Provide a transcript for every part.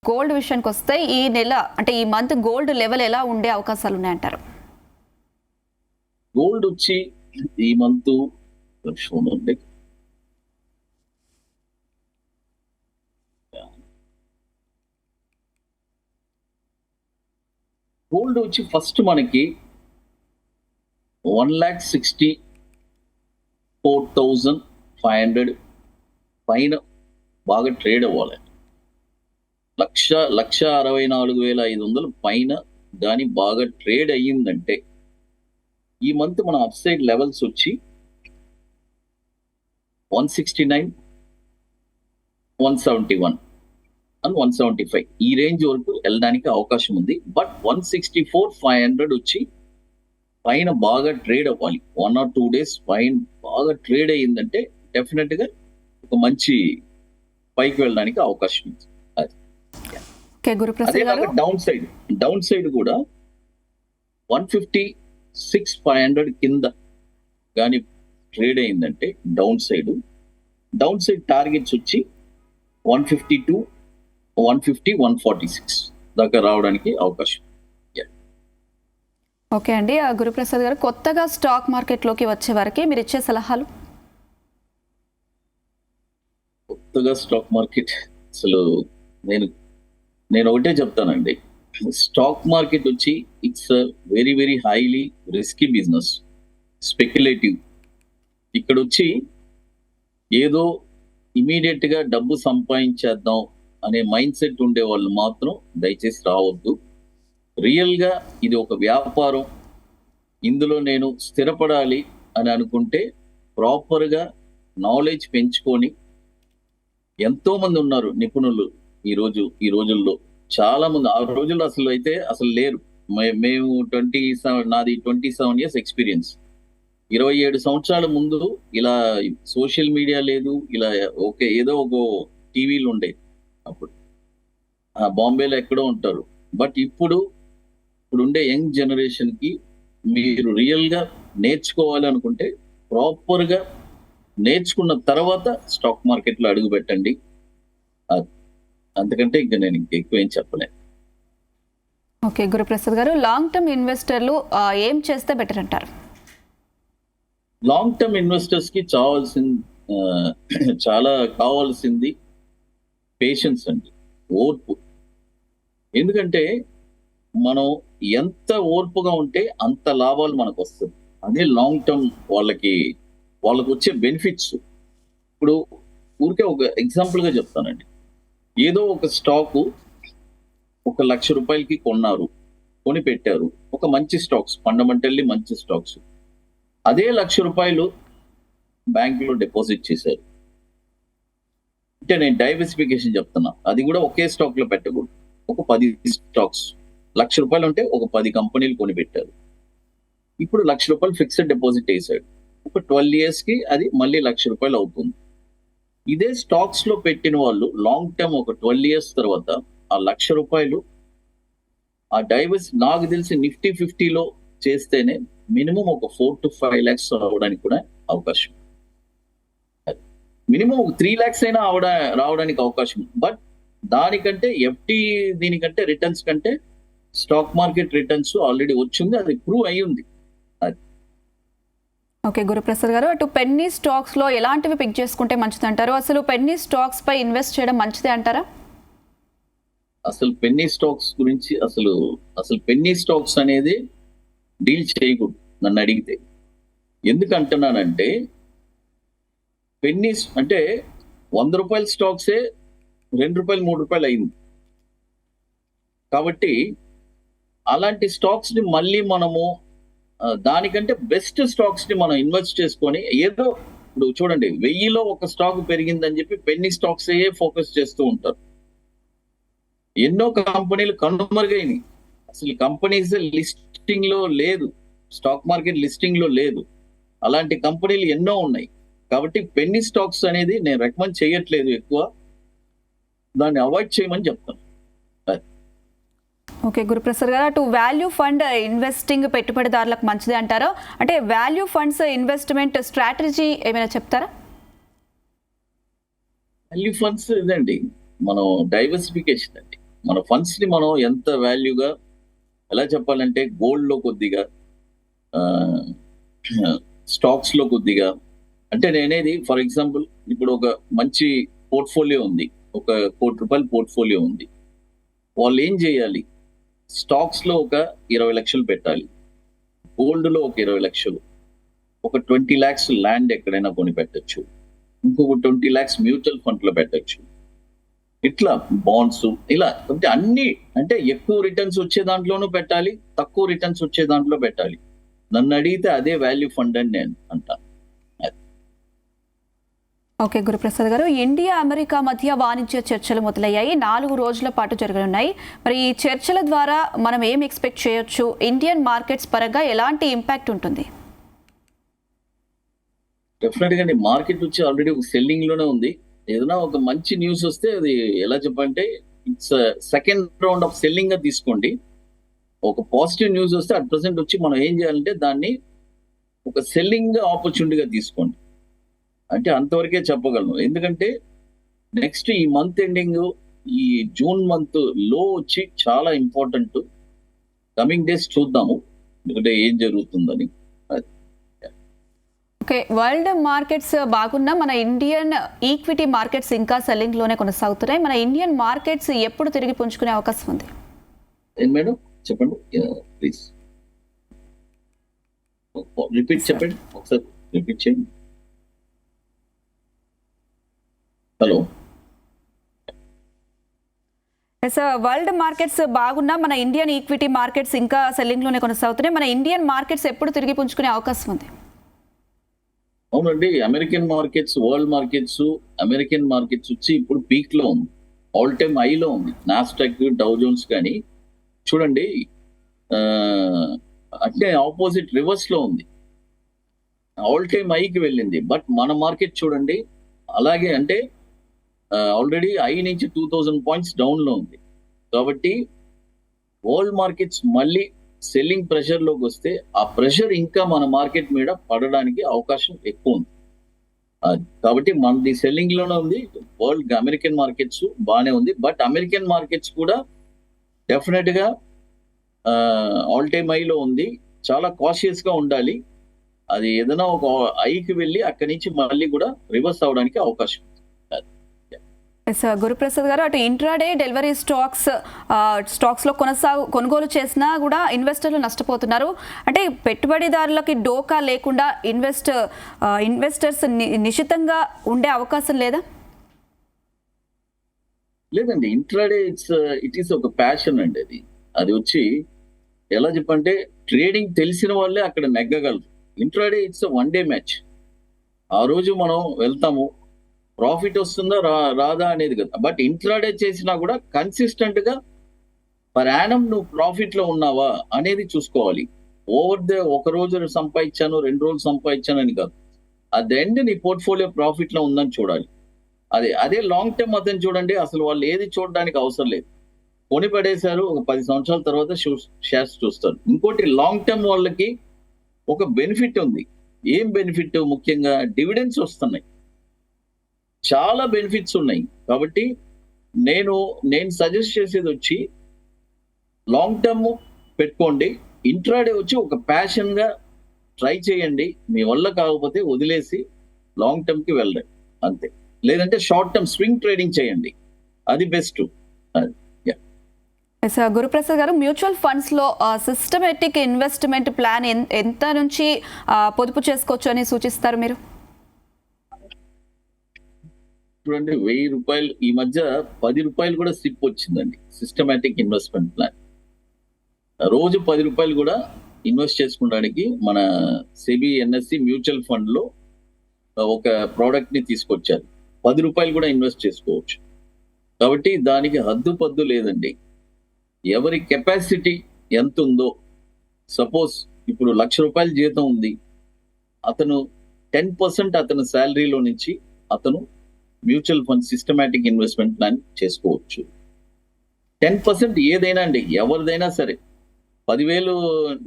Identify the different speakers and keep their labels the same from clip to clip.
Speaker 1: Gold విషయానికి వస్తే ఈ నెల అంటే ఈ మంత్ గోల్డ్ లెవెల్ ఎలా ఉండే అవకాశాలు ఉన్నాయంటారు?
Speaker 2: గోల్డ్ వచ్చి ఈ మంత్ చూడండి, గోల్డ్ వచ్చి ఫస్ట్ మనకి 1,64,500 పైన బాగా ట్రేడ్ అవ్వాలి. 1,64,500 పైన దాని బాగా ట్రేడ్ అయ్యిందంటే ఈ మంత్ మన అప్ సైడ్ లెవెల్స్ వచ్చి 169, 171 అండ్ 175 ఈ రేంజ్ వరకు వెళ్ళడానికి అవకాశం ఉంది. బట్ 164,500 వచ్చి పైన బాగా ట్రేడ్ అవ్వాలి. 1 or 2 days పైన బాగా ట్రేడ్ అయ్యిందంటే డెఫినెట్ గా ఒక మంచి పైకి వెళ్ళడానికి అవకాశం ఉంది. డౌన్ సైడ్ కూడా 156,500 కింద కానీ ట్రేడ్ అయిందంటే డౌన్ సైడ్ టార్గెట్స్ వచ్చి 152, 150, 146 దాకా రావడానికి అవకాశం.
Speaker 1: ఓకే అండి, గురుప్రసాద్ గారు, కొత్తగా స్టాక్ మార్కెట్లోకి వచ్చే వరకే మీరు ఇచ్చే సలహాలు?
Speaker 2: కొత్తగా స్టాక్ మార్కెట్ అసలు నేను ఒకటే చెప్తానండి, స్టాక్ మార్కెట్ వచ్చి it's very very highly risky business, speculative. ఇక్కడ వచ్చి ఏదో ఇమీడియట్ గా డబ్బు సంపాదించేద్దాం అనే మైండ్ సెట్ ఉండే వాళ్ళు మాత్రం దయచేసి రావద్దు. రియల్ గా ఇది ఒక వ్యాపారం, ఇందులో నేను స్థిరపడాలి అని అనుకుంటే ప్రాపర్ గా నాలెడ్జ్ పెంచుకొని, ఎంతో మంది ఉన్నారు నిపుణులు ఈ రోజుల్లో, చాలా మంది. ఆ రోజుల్లో అసలు లేరు. మేము నాది 27 years ఎక్స్పీరియన్స్. 27 సంవత్సరాల ముందు ఇలా సోషల్ మీడియా లేదు, ఇలా ఓకే ఏదో ఒక టీవీలు ఉండే అప్పుడు, బాంబేలో ఎక్కడో ఉంటారు. బట్ ఇప్పుడు ఉండే యంగ్ జనరేషన్ కి మీరు రియల్ గా నేర్చుకోవాలి అనుకుంటే ప్రాపర్ గా నేర్చుకున్న తర్వాత స్టాక్ మార్కెట్ లో అడుగు పెట్టండి. అంతకంటే ఇంకా నేను ఎక్కువ ఏం చెప్పలేను.
Speaker 1: ఓకే గురుప్రసాద్ గారు, లాంగ్ టర్మ్ ఇన్వెస్టర్లు ఏం చేస్తే బెటర్ అంటారు?
Speaker 2: లాంగ్ టర్మ్ ఇన్వెస్టర్స్ కి చాలా కావాల్సింది పేషెన్స్ అండి, ఓర్పు. ఎందుకంటే మనం ఎంత ఓర్పుగా ఉంటే అంత లాభాలు మనకు వస్తుంది. అదే లాంగ్ టర్మ్ వాళ్ళకి వచ్చే బెనిఫిట్స్. ఇప్పుడు ఊరికే ఒక ఎగ్జాంపుల్ గా చెప్తానండి, ఏదో ఒక స్టాక్ 1,00,000 రూపాయలకి కొని పెట్టారు, ఒక మంచి స్టాక్స్, ఫండమెంటల్లీ మంచి స్టాక్స్. అదే 1,00,000 రూపాయలు బ్యాంకులో డిపాజిట్ చేశారు అంటే నేను డైవర్సిఫికేషన్ చెప్తున్నా. అది కూడా ఒకే స్టాక్ లో పెట్టకూడదు, ఒక 10 స్టాక్స్. 1,00,000 రూపాయలు ఉంటే ఒక 10 కంపెనీలు కొని పెట్టారు. ఇప్పుడు 1,00,000 రూపాయలు ఫిక్స్డ్ డిపాజిట్ వేసాడు, ఒక 12 years కి అది మళ్ళీ 1,00,000 రూపాయలు అవుతుంది. ఇదే స్టాక్స్ లో పెట్టిన వాళ్ళు లాంగ్ టర్మ్ ఒక 12 years తర్వాత ఆ 1,00,000 రూపాయలు ఆ నాకు తెలిసి Nifty 50లో చేస్తేనే మినిమం ఒక 4 to 5 lakhs అవడానికి కూడా అవకాశం, మినిమం ఒక 3 lakhs అయినా రావడానికి అవకాశం. బట్ దానికంటే దీనికంటే రిటర్న్స్ కంటే స్టాక్ మార్కెట్ రిటర్న్స్ ఆల్రెడీ వచ్చింది, అది ప్రూవ్ అయ్యి ఉంది.
Speaker 1: ఓకే గురుప్రసాద్ గారు, అటు పెన్నీ స్టాక్స్ లో ఎలాంటివి పిక్ చేసుకుంటే మంచిది అంటారు? అసలు పెన్నీ స్టాక్స్ పై ఇన్వెస్ట్ చేయడం మంచిదే అంటారా?
Speaker 2: అసలు పెన్నీ స్టాక్స్ గురించి అసలు పెన్నీ స్టాక్స్ అనేది డీల్ చేయకూడదు నన్ను అడిగితే. ఎందుకంటున్నానంటే పెన్నీస్ అంటే 100 రూపాయల స్టాక్సే 2 రూపాయలు 3 రూపాయలు అయింది. కాబట్టి అలాంటి స్టాక్స్ ని మళ్ళీ మనము దానికంటే బెస్ట్ స్టాక్స్ ని మనం ఇన్వెస్ట్ చేసుకొని, ఏదో ఇప్పుడు చూడండి 1000లో ఒక స్టాక్ పెరిగిందని చెప్పి పెన్నీ స్టాక్స్ ఫోకస్ చేస్తూ ఉంటారు. ఎన్నో కంపెనీలు కనుమరుగైనవి, అసలు కంపెనీస్ లిస్టింగ్ లో లేదు, స్టాక్ మార్కెట్ లిస్టింగ్ లో లేదు. అలాంటి కంపెనీలు ఎన్నో ఉన్నాయి. కాబట్టి పెన్నీ స్టాక్స్ అనేది నేను రికమెండ్ చేయట్లేదు, ఎక్కువ దాన్ని అవాయిడ్ చేయమని చెప్తాను.
Speaker 1: ఓకే గురుప్రసాద్ గారు, అటు వాల్యూ ఫండ్ ఇన్వెస్టింగ్ పెట్టుబడిదారులకు మంచిది అంటారా? అంటే వాల్యూ ఫండ్స్ ఇన్వెస్ట్మెంట్ స్ట్రాటజీ ఏమైనా చెప్తారా?
Speaker 2: వాల్యూ ఫండ్స్ ఇదండి, మనం డైవర్సిఫికేషన్ అండి. మన ఫండ్స్ ని మనం ఎంత వాల్యూగా ఎలా చెప్పాలంటే గోల్డ్ లో కొద్దిగా, స్టాక్స్ లో కొద్దిగా, అంటే నేనేది ఫర్ ఎగ్జాంపుల్ ఇప్పుడు ఒక మంచి పోర్ట్ఫోలియో ఉంది, ఒక ₹1,00,00,000 పోర్ట్ఫోలియో ఉంది. వాళ్ళు ఏం చేయాలి, స్టాక్స్ లో ఒక 20 లక్షలు పెట్టాలి, గోల్డ్ లో ఒక 20 లక్షలు, ఒక 20 lakhs ల్యాండ్ ఎక్కడైనా కొని పెట్టచ్చు, ఇంకొక 20 lakhs మ్యూచువల్ ఫండ్ లో పెట్టచ్చు, ఇట్లా బాండ్స్, ఇలా అంటే అన్ని, అంటే ఎక్కువ రిటర్న్స్ వచ్చే దాంట్లోనూ పెట్టాలి, తక్కువ రిటర్న్స్ వచ్చే దాంట్లో పెట్టాలి. నన్ను అడిగితే అదే వాల్యూ ఫండ్ అని నేను అంటాను.
Speaker 1: ఓకే గురుప్రసాద్ గారు, ఇండియా అమెరికా మధ్య వాణిజ్య చర్చలు మొదలయ్యాయి, 4 రోజుల పాటు జరగనున్నాయి. మరి ఈ చర్చల ద్వారా మనం ఏం ఎక్స్పెక్ట్ చేయొచ్చు? ఇండియన్ మార్కెట్స్ పరంగా ఎలాంటి ఇంపాక్ట్ ఉంటుంది?
Speaker 2: డెఫినెట్ గా మార్కెట్ వచ్చి ఆల్రెడీ సెల్లింగ్ లోనే ఉంది. ఏదైనా ఒక మంచి న్యూస్ వస్తే అది ఎలా చెప్పంటే it's second round of selling గా తీసుకోండి. ఒక పాజిటివ్ న్యూస్ వస్తే అట్ ప్రెసెంట్ వచ్చి మనం ఏం చేయాలంటే దాన్ని ఒక సెల్లింగ్ ఆపర్చునిటీగా తీసుకోండి. అంటే అంతవరకే చెప్పగలను. ఎందుకంటే నెక్స్ట్ ఈ మంత్ ఎండింగ్, ఈ జూన్ మంత్ లో వచ్చి చాలా ఇంపార్టెంట్. కమింగ్ డేస్ చూద్దాము ఎందుకంటే ఏం జరుగుతుందని.
Speaker 1: ఓకే, వరల్డ్ మార్కెట్స్ బాగున్నా మన ఇండియన్ ఈక్విటీ మార్కెట్స్ ఇంకా సెల్లింగ్ లోనే కొనసాగుతున్నాయి. మన ఇండియన్ మార్కెట్స్ ఎప్పుడు తిరిగి పుంజుకునే అవకాశం ఉంది?
Speaker 2: మేడం చెప్పండి ప్లీజ్, రిపీట్ చెప్పండి ఒకసారి, రిపీట్ చేయండి. హలో
Speaker 1: సార్, వరల్డ్ మార్కెట్స్ బాగున్నా మన ఇండియన్ ఈక్విటీ మార్కెట్స్ ఇంకా సెల్లింగ్ లోనే కొనసాగుతున్నాయి. మన ఇండియన్ మార్కెట్స్ ఎప్పుడు తిరిగి పుంజుకునే అవకాశం ఉంది?
Speaker 2: అవునండి, American markets, world markets, American markets వచ్చి ఇప్పుడు పీక్ లో ఉంది, ఆల్ టైమ్ హై లో ఉంది. నాస్డాక్, డౌ జోన్స్ కానీ చూడండి అంటే ఆపోజిట్ రివర్స్ లో ఉంది, ఆల్ టైమ్ హైకి వెళ్ళింది. బట్ మన మార్కెట్ చూడండి అలాగే, అంటే ఆల్రెడీ హై నుంచి 2000 పాయింట్స్ డౌన్ లో ఉంది. కాబట్టి వరల్డ్ మార్కెట్స్ మళ్ళీ సెల్లింగ్ ప్రెషర్ లోకి వస్తే ఆ ప్రెషర్ ఇంకా మన మార్కెట్ మీద పడడానికి అవకాశం ఎక్కువ ఉంది. కాబట్టి మనది సెల్లింగ్ లోనే ఉంది. వరల్డ్ అమెరికన్ మార్కెట్స్ బాగానే ఉంది, బట్ అమెరికన్ మార్కెట్స్ కూడా డెఫినెట్ గా ఆల్ టైమ్ హై లో ఉంది. చాలా కాషియస్ గా ఉండాలి. అది ఏదైనా ఒక హైకి వెళ్ళి అక్కడి నుంచి మళ్ళీ కూడా రివర్స్ అవడానికి అవకాశం ఉంది.
Speaker 1: గురుప్రసాద్ గారు, అటు ఇంట్రాడే డెలివరీ స్టాక్స్ లో కొనుగోలు చేసినా కూడా ఇన్వెస్టర్లు నష్టపోతున్నారు. అంటే పెట్టుబడిదారులకి డోకా లేకుండా ఇన్వెస్టర్స్ నిశితంగా ఉండే అవకాశం లేదా?
Speaker 2: లేదండి, ఇంట్రాడే ఇట్ ఈస్ ఒక ప్యాషన్ అండి. అది వచ్చి ఎలా చెప్పంటే ట్రేడింగ్ తెలిసిన వాళ్ళే అక్కడ నెగ్గగలరు. Intraday it's one day match. ఆ రోజు మనం వెళ్తాము, ప్రాఫిట్ వస్తుందా రాదా అనేది కదా. బట్ ఇంట్రాడే చేసినా కూడా కన్సిస్టెంట్ గా పర్ యానం నువ్వు ప్రాఫిట్ లో ఉన్నావా అనేది చూసుకోవాలి. ఒక రోజు సంపాదించాను, 2 రోజులు సంపాదించాను అని కాదు. అట్ ద ఎండ్ నీ పోర్ట్ఫోలియో ప్రాఫిట్ లో ఉందని చూడాలి. అదే లాంగ్ టర్మ్ అతను చూడండి, అసలు వాళ్ళు ఏది చూడడానికి అవసరం లేదు. కొని పడేశారు, ఒక 10 సంవత్సరాల తర్వాత షేర్స్ చూస్తారు. ఇంకోటి లాంగ్ టర్మ్ వాళ్ళకి ఒక బెనిఫిట్ ఉంది. ఏం బెనిఫిట్? ముఖ్యంగా డివిడెండ్స్ వస్తున్నాయి, చాలా బెనిఫిట్స్ ఉన్నాయి. కాబట్టి నేను సజెస్ట్ చేసేది వచ్చి లాంగ్ టర్మ్ పెట్టుకోండి. ఇంట్రాడే వచ్చి ఒక ప్యాషన్ గా ట్రై చేయండి. మీ వల్ల కాకపోతే వదిలేసి లాంగ్ టర్మ్ కి వెళ్ళండి అంతే. లేదంటే షార్ట్ టర్మ్ స్వింగ్ ట్రేడింగ్ చేయండి, అది బెస్ట్.
Speaker 1: గురుప్రసాద్ గారు, మ్యూచువల్ ఫండ్స్ లో సిస్టమేటిక్ ఇన్వెస్ట్మెంట్ ప్లాన్ ఎంత నుంచి పొదుపు చేసుకోవచ్చు అని సూచిస్తారు మీరు?
Speaker 2: చూడండి, ₹1000 ఈ మధ్య ₹10 కూడా సిప్ వచ్చిందండి సిస్టమేటిక్ ఇన్వెస్ట్మెంట్ ప్లాన్. రోజు ₹10 కూడా ఇన్వెస్ట్ చేసుకోవడానికి మన సెబీ ఎన్ఎస్సి మ్యూచువల్ ఫండ్ లో ఒక ప్రోడక్ట్ ని తీసుకొచ్చారు. ₹10 కూడా ఇన్వెస్ట్ చేసుకోవచ్చు. కాబట్టి దానికి హద్దు పద్దు లేదండి. ఎవరి కెపాసిటీ ఎంత ఉందో, సపోజ్ ఇప్పుడు ₹1,00,000 జీతం ఉంది, అతను 10% అతని శాలరీలో నుంచి అతను mutual fund systematic investment plan చేసుకోవచ్చు. 10% ఏదైనా అండి, ఎవరిదైనా సరే. 10,000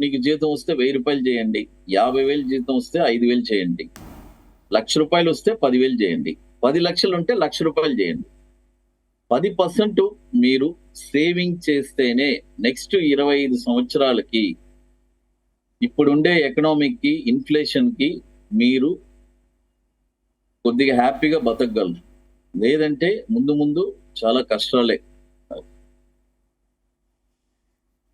Speaker 2: నీకు జీతం వస్తే ₹1,000 చేయండి, 50,000 జీతం వస్తే 5,000 చేయండి, ₹1,00,000 వస్తే 10,000 చేయండి, 10 లక్షలు ఉంటే ₹1,00,000 చేయండి. 10% మీరు సేవింగ్ చేస్తేనే నెక్స్ట్ 25 సంవత్సరాలకి ఇప్పుడుండే ఎకనామిక్ కి ఇన్ఫ్లేషన్ కి మీరు కొద్దిగా హ్యాపీగా బతకగలరు. లేదంటే ముందు ముందు చాలా కష్టాలే.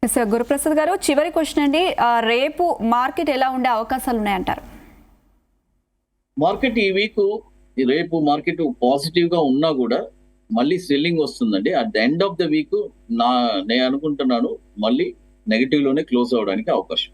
Speaker 1: సార్ గురుప్రసాద్ గారు, చివరి క్వశ్చన్ అండి. రేపు మార్కెట్ ఎలా ఉండే అవకాశాలు ఉన్నాయంటారు?
Speaker 2: మార్కెట్ ఈ వీక్ రేపు మార్కెట్ పాజిటివ్ గా ఉన్నా కూడా మళ్ళీ సెల్లింగ్ వస్తుందండి. At the end of the week నేను అనుకుంటున్నాను మళ్ళీ నెగటివ్ లోనే క్లోజ్ అవడానికి అవకాశం.